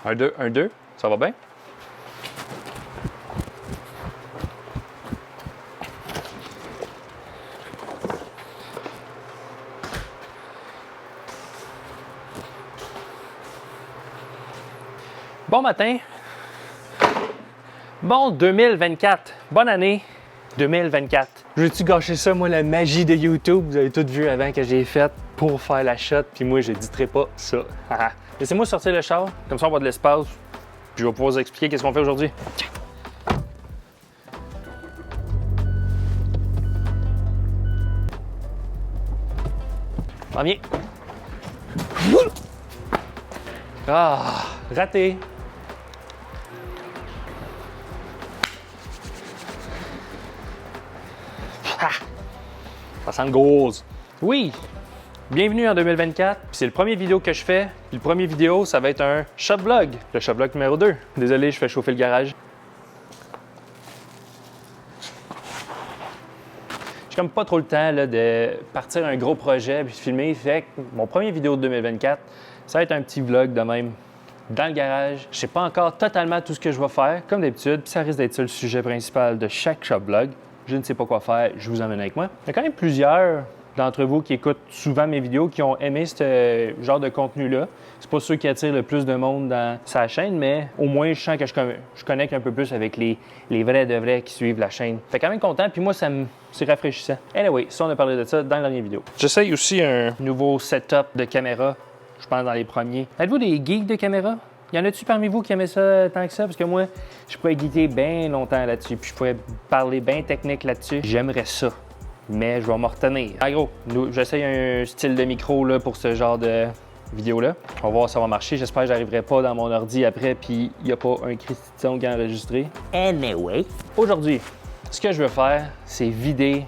1, 2, 1, 2. Ça va bien? Bon matin. Bon 2024. Bonne année 2024. Je vais-tu gâcher ça, moi, la magie de YouTube? Vous avez tout vu avant que j'ai faite pour faire la shot, puis moi, je n'éditerai pas ça. Laissez-moi sortir le char, comme ça on va de l'espace, puis je vais pouvoir vous expliquer qu'est-ce qu'on fait aujourd'hui. M'en viens. Ah, raté. Ça sent le gauze. Oui, bienvenue en 2024. C'est le premier vidéo que je fais. Puis le premier vidéo, ça va être un shop vlog. Le shop vlog numéro 2. Désolé, je fais chauffer le garage. J'ai comme pas trop le temps là, de partir un gros projet puis de filmer. Fait que mon premier vidéo de 2024, ça va être un petit vlog de même dans le garage. Je sais pas encore totalement tout ce que je vais faire, comme d'habitude. Puis ça risque d'être ça le sujet principal de chaque shop vlog. Je ne sais pas quoi faire, je vous emmène avec moi. Il y a quand même plusieurs d'entre vous qui écoutent souvent mes vidéos qui ont aimé ce genre de contenu-là. C'est pas ceux qui attirent le plus de monde dans sa chaîne, mais au moins je sens que je connecte un peu plus avec les vrais de vrais qui suivent la chaîne. Fait quand même content, puis moi c'est rafraîchissant. Anyway, ça on a parlé de ça dans la dernière vidéo. J'essaye aussi un nouveau setup de caméra, je pense dans les premiers. Êtes-vous des geeks de caméra? Y en a-tu parmi vous qui aimaient ça tant que ça? Parce que moi, je pourrais geeker bien longtemps là-dessus, puis je pourrais parler bien technique là-dessus. J'aimerais ça, mais je vais m'en retenir. En gros, j'essaye un style de micro là, pour ce genre de vidéo-là. On va voir si ça va marcher. J'espère que j'arriverai pas dans mon ordi après, puis il n'y a pas un Christy de son qui est enregistré. Anyway, aujourd'hui, ce que je veux faire, c'est vider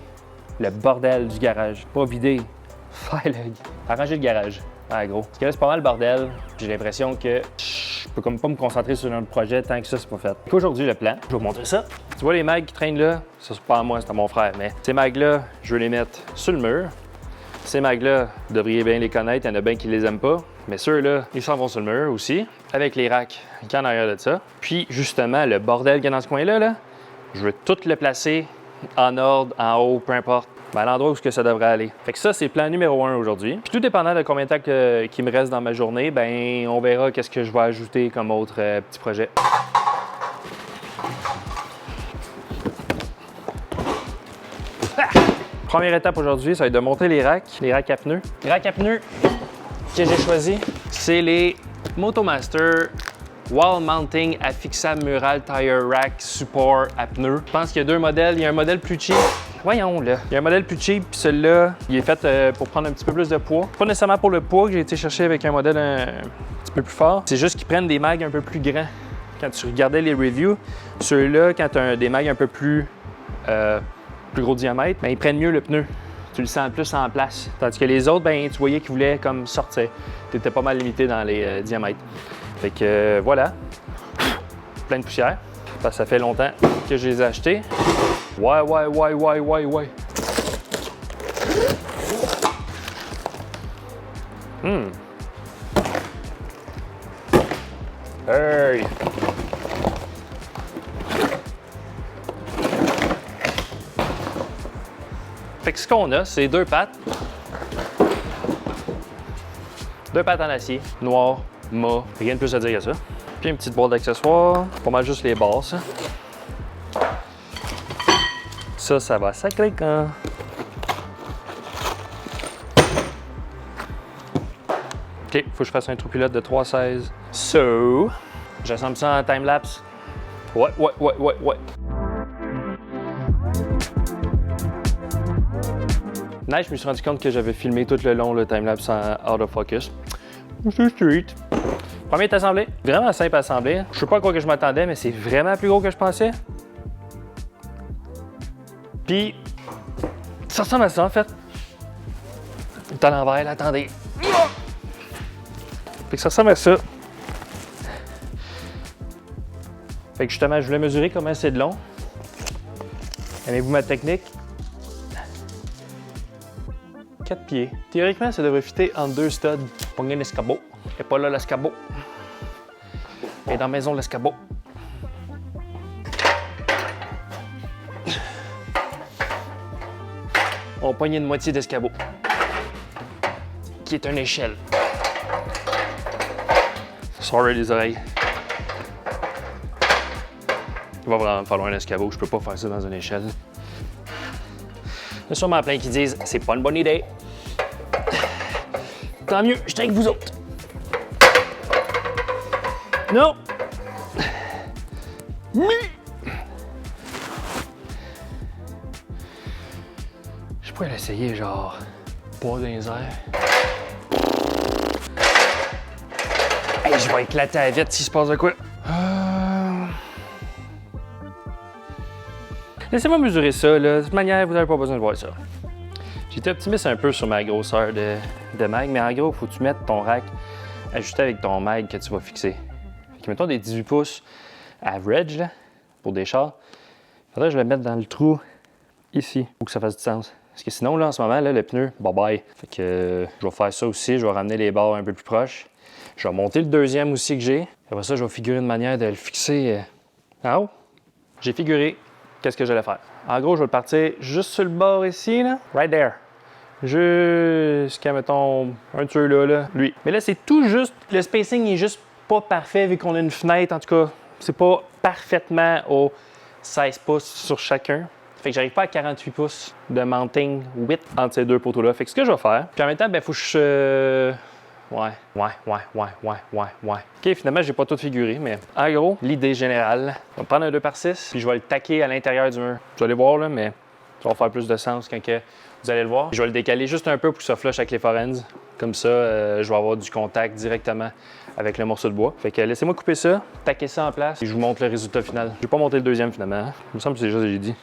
le bordel du garage. Pas vider, arranger le garage. Ah, gros. Parce que là, c'est pas mal le bordel. J'ai l'impression que je peux comme pas me concentrer sur un projet tant que ça, c'est pas fait. Aujourd'hui, le plan, je vais vous montrer ça. Tu vois les mags qui traînent là? Ça, c'est pas à moi, c'est à mon frère. Mais ces mags-là, je veux les mettre sur le mur. Ces mags-là, vous devriez bien les connaître. Il y en a bien qui les aiment pas. Mais ceux-là, ils s'en vont sur le mur aussi. Avec les racks qui sont en arrière de ça. Puis, justement, le bordel qu'il y a dans ce coin-là, là, je veux tout le placer en ordre, en haut, peu importe. À l'endroit où ça devrait aller. Fait que ça, c'est plan numéro 1 aujourd'hui. Puis tout dépendant de combien de temps qu'il me reste dans ma journée, ben on verra qu'est-ce que je vais ajouter comme autre petit projet. Première étape aujourd'hui, ça va être de monter les racks à pneus. Les racks à pneus que j'ai choisi, c'est les Motomaster Wall Mounting Affixable Mural Tire Rack Support à pneus. Je pense qu'il y a deux modèles. Il y a un modèle plus cheap. Voyons là. Il y a un modèle plus cheap, puis celui-là, il est fait pour prendre un petit peu plus de poids. Pas nécessairement pour le poids que j'ai été chercher avec un modèle un petit peu plus fort. C'est juste qu'ils prennent des mags un peu plus grands. Quand tu regardais les reviews, ceux-là, quand tu as des mags un peu plus gros diamètre, ben, ils prennent mieux le pneu. Tu le sens plus en place. Tandis que les autres, ben, tu voyais qu'ils voulaient comme sortir. Tu étais pas mal limité dans les diamètres. Fait que voilà. Plein de poussière. Parce que ça fait longtemps que je les ai achetés. Ouais. Hey! Fait que ce qu'on a, c'est deux pattes. Deux pattes en acier, noir, mat. Rien de plus à dire que ça. Puis une petite boîte d'accessoires. Pas mal juste les basses. Ça va sacrer quand. OK, faut que je fasse un trou pilote de 3,16. So, j'assemble ça en time-lapse. Ouais. Nice, je me suis rendu compte que j'avais filmé tout le long le time-lapse en out of focus. C'est street. Premier assemblé, vraiment simple à assembler. Je sais pas à quoi que je m'attendais, mais c'est vraiment plus gros que je pensais. Puis, ça ressemble à ça en fait. C'est à l'envers, là, attendez. Fait que ça ressemble à ça. Fait que justement, je voulais mesurer combien c'est de long. Aimez-vous ma technique? 4 pieds. Théoriquement, ça devrait fitter entre deux studs. Pogner l'escabeau. Et pas là l'escabeau. Et dans la maison, l'escabeau. On pogne une moitié d'escabeau, qui est une échelle. Sorry les oreilles. Il va vraiment me falloir un escabeau, je peux pas faire ça dans une échelle. Il y a sûrement plein qui disent c'est pas une bonne idée. Tant mieux, je suis avec vous autres. Non! Je pourrais l'essayer, genre, pas dans les airs. Hey, je vais éclater à la vitre s'il se passe de quoi. Laissez-moi mesurer ça, là. De toute manière, vous n'avez pas besoin de voir ça. J'étais optimiste un peu sur ma grosseur de mag, mais en gros, il faut que tu mettes ton rack ajusté avec ton mag que tu vas fixer. Fait que mettons des 18 pouces average, là, pour des chars. Il faudrait que je le mette dans le trou ici, pour que ça fasse du sens. Parce que sinon, là, en ce moment, là, le pneu, bye-bye. Fait que je vais faire ça aussi, je vais ramener les barres un peu plus proches. Je vais monter le deuxième aussi que j'ai. Après ça, je vais figurer une manière de le fixer en haut. J'ai figuré qu'est-ce que j'allais faire. En gros, je vais le partir juste sur le bord ici, là. Right there. Jusqu'à, mettons, un tuyau là, lui. Mais là, c'est tout juste, le spacing est juste pas parfait vu qu'on a une fenêtre. En tout cas, c'est pas parfaitement au 16 pouces sur chacun. Fait que j'arrive pas à 48 pouces de mounting width entre ces deux poteaux-là. Fait que ce que je vais faire, puis en même temps, ben, faut que je... Ouais. OK, finalement, j'ai pas tout figuré, mais en gros, l'idée générale, on va prendre un 2x6, puis je vais le taquer à l'intérieur du mur. Vous allez voir, là, mais ça va faire plus de sens quand que vous allez le voir. Je vais le décaler juste un peu pour que ça flush avec les forends. Comme ça, je vais avoir du contact directement avec le morceau de bois. Fait que laissez-moi couper ça, taquer ça en place, et je vous montre le résultat final. Je vais pas monter le deuxième, finalement. Hein? Il me semble que c'est déjà ce que j'ai dit.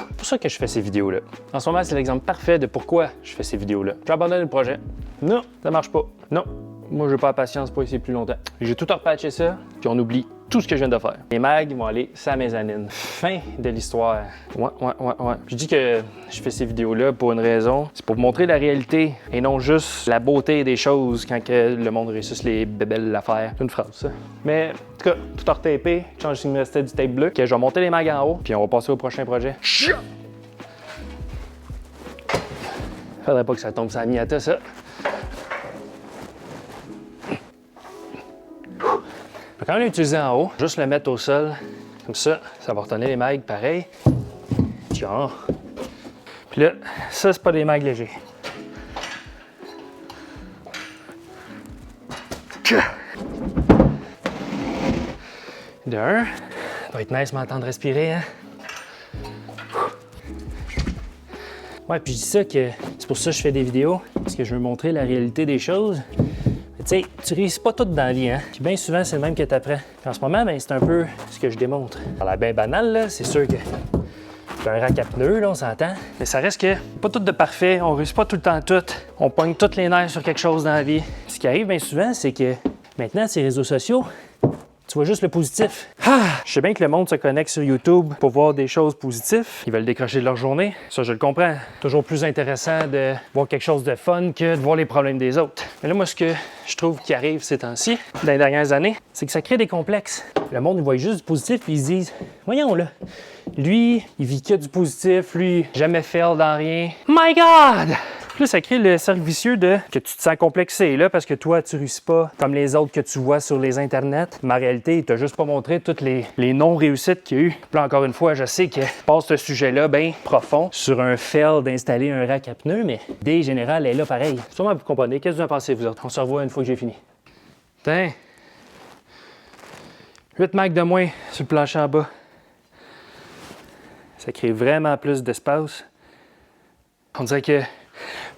C'est pour ça que je fais ces vidéos-là. En ce moment, c'est l'exemple parfait de pourquoi je fais ces vidéos-là. J'abandonne le projet. Non, ça marche pas. Non, moi, j'ai pas la patience pour essayer plus longtemps. J'ai tout repatché ça, puis on oublie tout ce que je viens de faire. Les mags vont aller sa mezzanine. Fin de l'histoire. Ouais. Je dis que je fais ces vidéos-là pour une raison. C'est pour vous montrer la réalité et non juste la beauté des choses quand que le monde réussit les bébelles à faire. C'est une phrase, ça. Mais, en tout cas, tout retapé. Change s'il me restait du tape bleu. Que je vais monter les mags en haut, puis on va passer au prochain projet. Faudrait pas que ça tombe sur la miata, ça. Quand on l'a utilisé en haut, juste le mettre au sol, comme ça, ça va retenir les mags pareil. Tiens. Puis là, ça, c'est pas des mags légers. D'un, ça va être nice m'entendre respirer, hein? Ouais, puis je dis ça que c'est pour ça que je fais des vidéos, parce que je veux montrer la réalité des choses. Tu sais, tu réussis pas tout dans la vie, hein? Puis bien souvent, c'est le même que t'apprends. Puis en ce moment, ben, c'est un peu ce que je démontre. Ça a l'air bien banal, là, c'est sûr que c'est un rack à pneus, là, on s'entend. Mais ça reste que pas tout de parfait, on réussit pas tout le temps tout. On pogne toutes les nerfs sur quelque chose dans la vie. Ce qui arrive bien souvent, c'est que maintenant, ces réseaux sociaux, tu vois juste le positif. Je sais bien que le monde se connecte sur YouTube pour voir des choses positives. Ils veulent décrocher de leur journée. Ça, je le comprends. Toujours plus intéressant de voir quelque chose de fun que de voir les problèmes des autres. Mais là, moi, ce que je trouve qui arrive ces temps-ci, dans les dernières années, c'est que ça crée des complexes. Le monde, il voit juste du positif et ils se disent « Voyons, là, lui, il vit que du positif. Lui, jamais fail dans rien. My God! » Là, ça crée le cercle vicieux de que tu te sens complexé là parce que toi, tu réussis pas comme les autres que tu vois sur les internets. Mais en réalité, il t'a juste pas montré toutes les non-réussites qu'il y a eu. Puis là, encore une fois, je sais que je passe ce sujet-là bien profond sur un fail d'installer un rack à pneus, mais l'idée générale est là pareil. Sûrement vous comprenez. Qu'est-ce que vous en pensez, vous autres? On se revoit une fois que j'ai fini. Tiens. 8 mags de moins sur le plancher en bas. Ça crée vraiment plus d'espace. On dirait que...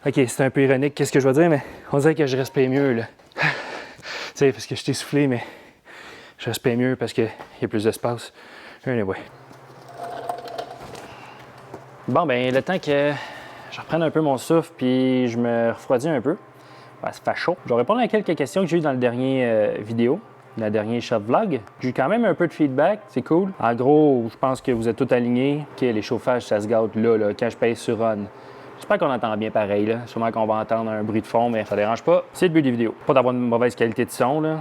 OK, c'est un peu ironique, qu'est-ce que je vais dire, mais on dirait que je respire mieux, là. Tu sais, parce que je t'ai essoufflé, mais je respire mieux parce qu'il y a plus d'espace. Anyway. Bon, ben le temps que je reprenne un peu mon souffle puis je me refroidis un peu, ben, ça fait chaud. Je vais répondre à quelques questions que j'ai eues dans le dernier vidéo. le dernier shot vlog. J'ai eu quand même un peu de feedback, c'est cool. En gros, je pense que vous êtes tous alignés. OK, les chauffages, ça se gâte là, quand je pèse sur on. J'espère qu'on entend bien pareil, là. Sûrement qu'on va entendre un bruit de fond, mais ça dérange pas. C'est le but des vidéos. Pas d'avoir une mauvaise qualité de son, là.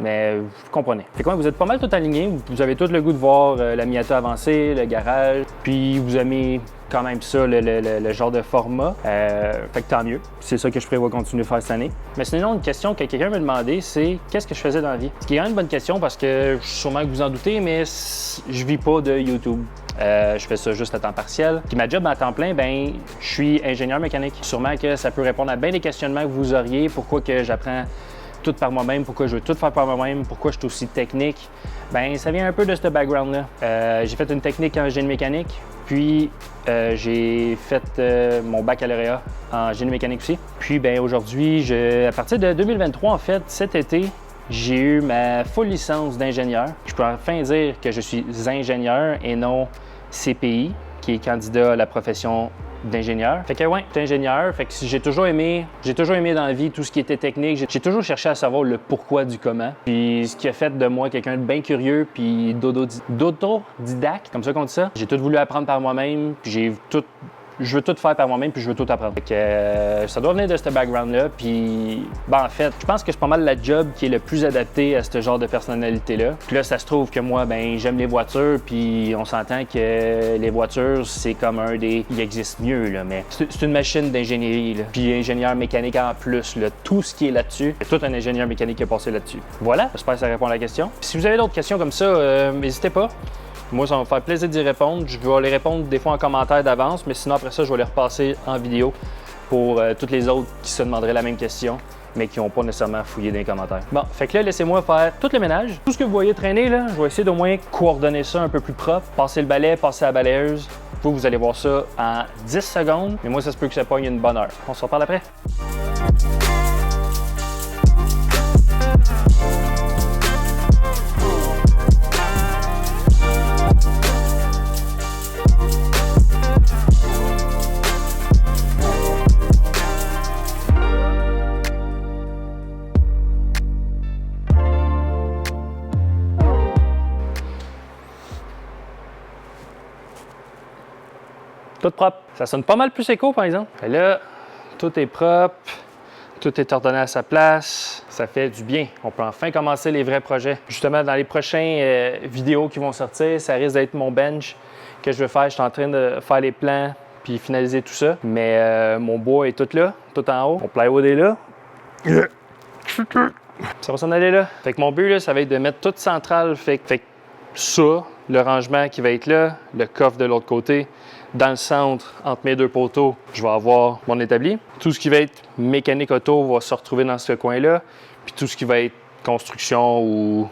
Mais vous comprenez. Fait que vous êtes pas mal tout alignés. Vous avez tous le goût de voir la Miata avancer, le garage. Puis vous aimez quand même ça, le genre de format. Fait que tant mieux. C'est ça que je prévois continuer à faire cette année. Mais sinon, une question que quelqu'un m'a demandé, c'est qu'est-ce que je faisais dans la vie? Ce qui est quand même une bonne question parce que sûrement que vous en doutez, mais je vis pas de YouTube. Je fais ça juste à temps partiel. Puis ma job à temps plein, ben, je suis ingénieur mécanique. Sûrement que ça peut répondre à bien des questionnements que vous auriez. Pourquoi que j'apprends tout par moi-même, pourquoi je veux tout faire par moi-même, pourquoi je suis aussi technique. Ben ça vient un peu de ce background-là. J'ai fait une technique en génie mécanique, puis j'ai fait mon baccalauréat en génie mécanique aussi. Puis ben aujourd'hui, à partir de 2023, en fait, cet été, j'ai eu ma full licence d'ingénieur. Je peux enfin dire que je suis ingénieur et non CPI, qui est candidat à la profession d'ingénieur. Fait que ouais, je suis ingénieur, fait que j'ai toujours aimé dans la vie tout ce qui était technique. J'ai toujours cherché à savoir le pourquoi du comment. Puis ce qui a fait de moi quelqu'un de bien curieux puis d'autodidacte, comme ça qu'on dit ça. J'ai tout voulu apprendre par moi-même, puis je veux tout faire par moi-même, puis je veux tout apprendre. Fait que ça doit venir de ce background-là, puis ben, en fait, je pense que c'est pas mal la job qui est le plus adapté à ce genre de personnalité-là. Puis là, ça se trouve que moi, ben j'aime les voitures, puis on s'entend que les voitures, c'est comme il existe mieux, là, mais c'est une machine d'ingénierie, là. Puis ingénieur mécanique en plus, là, tout ce qui est là-dessus, c'est tout un ingénieur mécanique qui est passé là-dessus. Voilà, j'espère que ça répond à la question. Puis si vous avez d'autres questions comme ça, n'hésitez pas. Moi, ça va me faire plaisir d'y répondre. Je vais les répondre des fois en commentaire d'avance, mais sinon, après ça, je vais les repasser en vidéo pour toutes les autres qui se demanderaient la même question, mais qui n'ont pas nécessairement fouillé dans les commentaires. Bon, fait que là, laissez-moi faire tout le ménage. Tout ce que vous voyez traîner, là, je vais essayer d'au moins coordonner ça un peu plus propre. Passer le balai, passer la balayeuse. Vous allez voir ça en 10 secondes, mais moi, ça se peut que ça pogne une bonne heure. On se reparle après. Tout propre. Ça sonne pas mal plus éco, par exemple. Et là, tout est propre, tout est ordonné à sa place. Ça fait du bien. On peut enfin commencer les vrais projets. Justement, dans les prochaines vidéos qui vont sortir, ça risque d'être mon bench que je vais faire. Je suis en train de faire les plans puis finaliser tout ça. Mais mon bois est tout là, tout en haut. Mon plywood est là. Ça va s'en aller là. Fait que mon but, là, ça va être de mettre tout central. Fait que ça, le rangement qui va être là, le coffre de l'autre côté. Dans le centre, entre mes deux poteaux, je vais avoir mon établi. Tout ce qui va être mécanique auto va se retrouver dans ce coin-là. Puis tout ce qui va être construction ou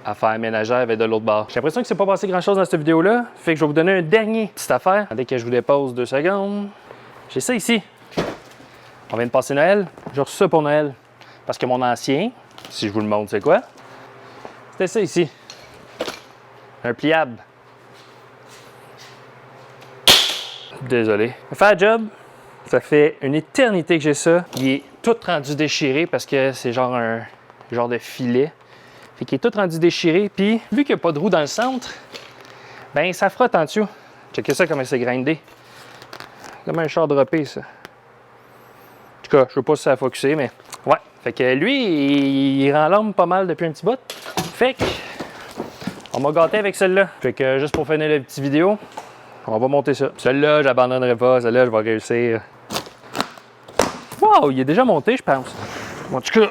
affaires ménagères va être de l'autre bord. J'ai l'impression que c'est pas passé grand-chose dans cette vidéo-là. Fait que je vais vous donner un dernier petite affaire. Dès que je vous dépose 2 secondes. J'ai ça ici. On vient de passer Noël. J'ai reçu ça pour Noël. Parce que mon ancien, si je vous le montre, c'est quoi? C'était ça ici. Un pliable. Désolé. Faire un job, ça fait une éternité que j'ai ça. Il est tout rendu déchiré parce que c'est genre un genre de filet. Fait qu'il est tout rendu déchiré. Puis, vu qu'il n'y a pas de roue dans le centre, ben ça frotte en dessous. Checkez ça comment c'est grindé. Comme un char droppé, ça. En tout cas, je sais pas si ça a focusé, mais ouais. Fait que lui, il rend l'homme pas mal depuis un petit bout. Fait que, on m'a gâté avec celle-là. Fait que juste pour finir la petite vidéo, on va monter ça. Celle-là, j'abandonnerai pas. Celle-là, je vais réussir. Wow, il est déjà monté, je pense. En tout cas.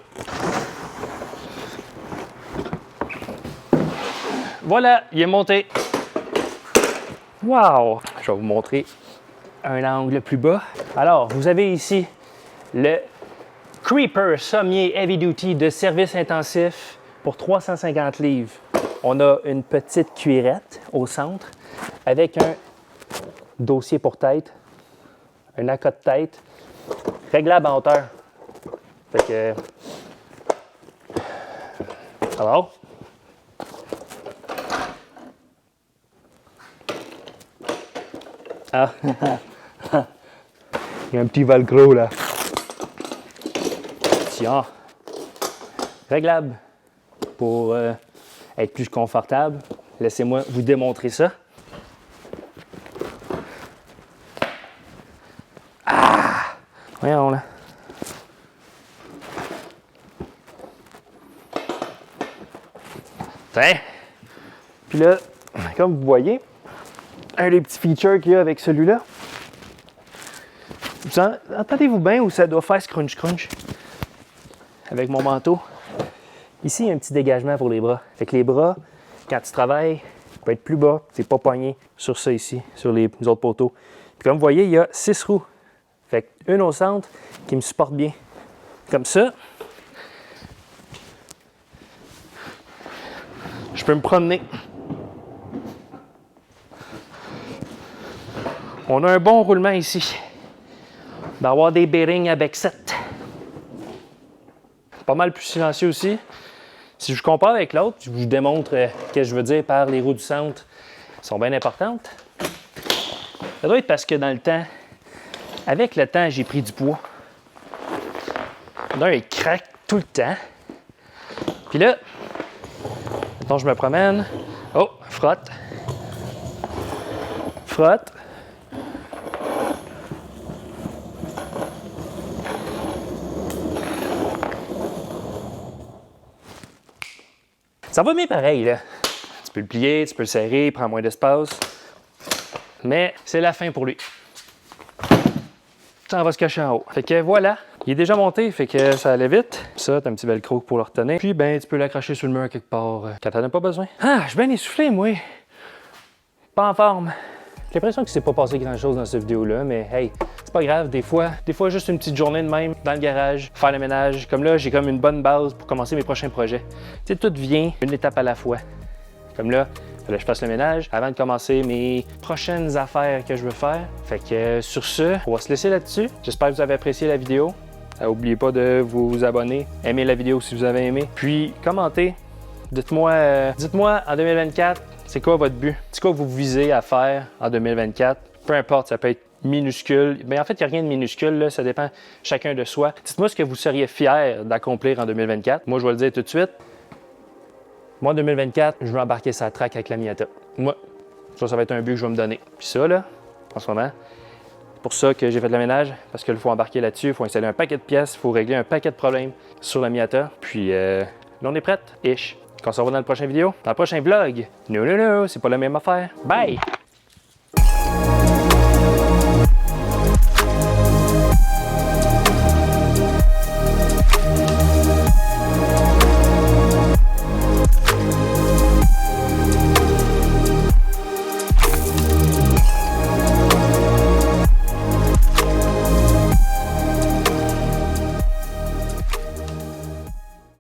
Voilà, il est monté. Wow! Je vais vous montrer un angle plus bas. Alors, vous avez ici le Creeper Sommier Heavy Duty de service intensif pour 350 livres. On a une petite cuirette au centre avec un dossier pour tête, un accote-tête, réglable en hauteur. Fait que... Alors? Ah! Il y a un petit velcro là. Tiens! Réglable. pour être plus confortable. Laissez-moi vous démontrer ça. Ah! Voyons là. Tiens! Puis là, comme vous voyez, un des petits features qu'il y a avec celui-là, entendez-vous bien où ça doit faire scrunch-crunch avec mon manteau? Ici, il y a un petit dégagement pour les bras. Fait que les bras, quand tu travailles, peut être plus bas, c'est pas pogné sur ça ici, sur les autres poteaux. Puis comme vous voyez, il y a 6 roues. Fait une au centre qui me supporte bien. Comme ça, je peux me promener. On a un bon roulement ici. D'avoir des bearings avec 7. Pas mal plus silencieux aussi. Si je compare avec l'autre, je vous démontre ce que je veux dire par les roues du centre. Elles sont bien importantes. Ça doit être parce que dans le temps, avec le temps, j'ai pris du poids. D'un, il craque tout le temps. Puis là, maintenant je me promène. Oh, frotte. Frotte. Ça va bien pareil, là. Tu peux le plier, tu peux le serrer, il prend moins d'espace. Mais c'est la fin pour lui. Ça va se cacher en haut. Fait que voilà, il est déjà monté, fait que ça allait vite. Ça, t'as un petit velcro pour le retenir. Puis ben, tu peux l'accrocher sur le mur quelque part quand t'en as pas besoin. Ah, je suis bien essoufflé, moi. Pas en forme. J'ai l'impression qu'il s'est pas passé grand-chose dans cette vidéo-là, mais hey, c'est pas grave. Des fois, juste une petite journée de même dans le garage, faire le ménage. Comme là, j'ai comme une bonne base pour commencer mes prochains projets. Tu sais, tout vient une étape à la fois. Comme là, il fallait que je fasse le ménage avant de commencer mes prochaines affaires que je veux faire. Fait que sur ce, on va se laisser là-dessus. J'espère que vous avez apprécié la vidéo. N'oubliez pas de vous abonner, aimer la vidéo si vous avez aimé, puis commentez. Dites-moi en 2024, c'est quoi votre but? C'est quoi vous visez à faire en 2024? Peu importe, ça peut être minuscule. Mais en fait, il n'y a rien de minuscule, là, ça dépend chacun de soi. Dites-moi ce que vous seriez fier d'accomplir en 2024. Moi, je vais le dire tout de suite. Moi, en 2024, je vais embarquer sa track avec la Miata. Moi, ça va être un but que je vais me donner. Puis ça, là, en ce moment, c'est pour ça que j'ai fait le ménage, parce qu'il faut embarquer là-dessus, il faut installer un paquet de pièces, il faut régler un paquet de problèmes sur la Miata. Puis là, on est prête, ish. On se revoit dans le prochain vidéo, dans le prochain vlog. Non, c'est pas la même affaire. Bye!